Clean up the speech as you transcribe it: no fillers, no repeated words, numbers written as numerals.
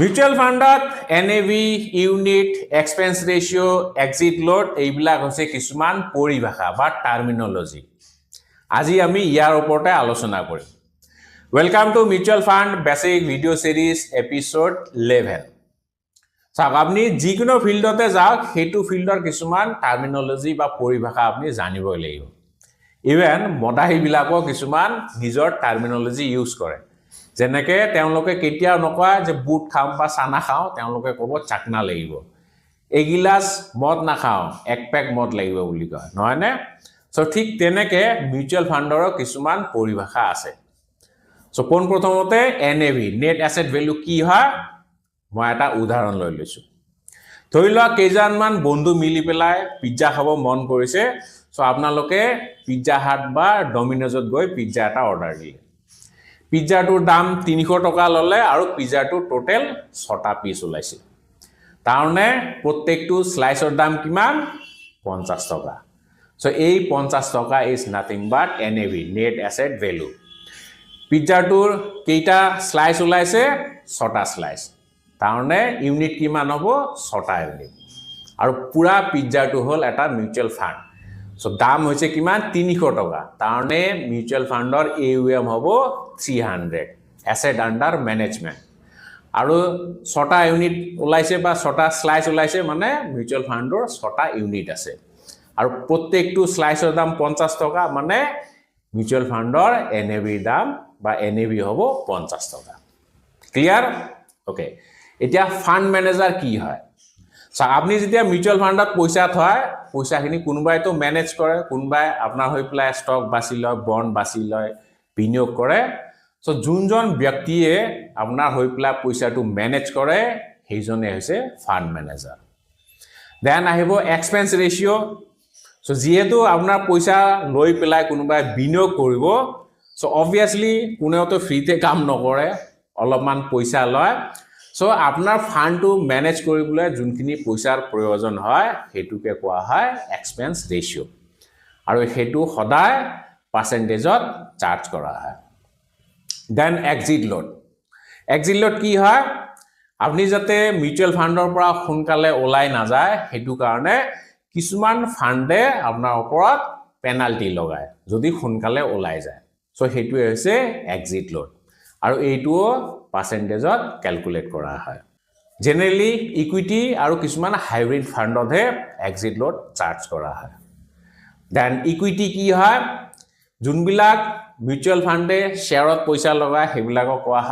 Mutual ফাণ্ডত NAV, unit, expense ratio', exit load এইবিলাক হৈছে কিছুমান পৰিভাষা বা টাৰ্মিনলজি। আজি আমি ইয়াৰ ওপৰতে আলোচনা কৰিম। Welcome to mutual fund basic video' series episode 11। চাওক, আপুনি যিকোনো ফিল্ডতে যাওক সেইটো ফিল্ডৰ কিছুমান টাৰ্মিনলজি বা পৰিভাষা আপুনি জানিবই লাগিব। ইভেন মদাহীবিলাকো কিছুমান নিজৰ টাৰ্মিনলজি ইউজ কৰে। যেনেকে তেওঁলোকে কেতিয়াও নকয় যে বুট খাম বা চানা খাওঁ, তেওঁলোকে ক'ব চাকনা লাগিব। এগিলাস মদ নাখাওঁ, এক পেক মদ লাগিব বুলি কয়, নহয়নে? চ' ঠিক তেনেকে মিউচুৱেল ফাণ্ডৰো কিছুমান পৰিভাষা আছে। চ' পোনপ্ৰথমতে NAV, নেট এছেট ভেলু কি হয়, মই এটা উদাহৰণ লৈ লৈছোঁ। ধৰি লোৱা কেইজনমান বন্ধু মিলি পেলাই পিজ্জা খাব মন কৰিছে। চ' আপোনালোকে পিজ্জা হাট বা ডমিনজত গৈ পিজ্জা এটা অৰ্ডাৰ দিলে। পিজ্জাটোৰ দাম 300 টকা ল'লে আৰু পিজ্জাটোৰ টোটেল 6টা পিচ ওলাইছে। তাৰমানে প্ৰত্যেকটো স্লাইচৰ দাম কিমান? 50 টকা। চ' এই 50 টকা is nothing but NAV, net asset value. পিজ্জাটোৰ কেইটা স্লাইচ ওলাইছে? 6টা স্লাইচ। তাৰমানে ইউনিট কিমান হ'ব? 6টা ইউনিট। আৰু পুৰা পিজ্জাটো হ'ল এটা মিউচুৱেল ফাণ্ড। চ' দাম হৈছে কিমান? 300 টকা। তাৰমানে মিউচুৱেল ফাণ্ডৰ AUM হ'ব 300, এছেট আণ্ডাৰ মেনেজমেণ্ট। আৰু 6টা ইউনিট ওলাইছে বা 6টা স্লাইচ ওলাইছে, মানে মিউচুৱেল ফাণ্ডৰ 6টা ইউনিট আছে। আৰু প্ৰত্যেকটো স্লাইচৰ দাম 50 টকা, মানে মিউচুৱেল ফাণ্ডৰ NAV দাম বা NAV হ'ব 50 টকা। ক্লিয়াৰ? অ'কে। এতিয়া ফাণ্ড মেনেজাৰ কি হয়? চাওক, আপুনি যেতিয়া মিউচুৱেল ফাণ্ডত পইচা থয়, পইচাখিনি কোনোবাইতো মেনেজ কৰে, কোনোবাই আপোনাৰ হৈ পেলাই ষ্টক বাছি লয়, বণ্ড বাছি লয়, বিনিয়োগ কৰে। চ' যোনজন ব্যক্তিয়ে আপোনাৰ হৈ পেলাই পইচাটো মেনেজ কৰে সেইজনে হৈছে ফাণ্ড মেনেজাৰ। দেন আহিব এক্সপেন্স ৰেচিঅ'। চ' যিহেতু আপোনাৰ পইচা লৈ পেলাই কোনোবাই বিনিয়োগ কৰিব, চ' অবভিয়াছলি কোনেওতো ফ্ৰীতে কাম নকৰে, অলপমান পইচা লয়। চ' আপোনাৰ ফাণ্ডটো মেনেজ কৰিবলৈ যোনখিনি পইচাৰ প্ৰয়োজন হয় সেইটোকে কোৱা হয় এক্সপেন্স ৰেচিঅ'। আৰু সেইটো সদায় পাৰ্চেণ্টেজত চাৰ্জ কৰা হয়। Then exit load. Exit load কি হয়? আপুনি যাতে মিউচুৱেল ফাণ্ডৰ পৰা সোনকালে ওলাই নাযায় সেইটো কাৰণে কিছুমান ফাণ্ডে আপোনাৰ ওপৰত পেনাল্টি লগায় যদি সোনকালে ওলাই যায়। চ' সেইটোৱে হৈছে এক্সিট লোড। আৰু এইটোও পাৰ্চেণ্টেজত কেলকুলেট কৰা হয়। জেনেৰেলি ইকুইটি আৰু কিছুমান হাইব্ৰিড ফাণ্ডতহে এক্সিট লোড চাৰ্জ কৰা হয়। দেন ইকুইটি কি হয়? যোনবিলাক মিউচুৱেল ফাণ্ডে শ্বেয়াৰত পইচা লগায় সেইবিলাকক কোৱা হয়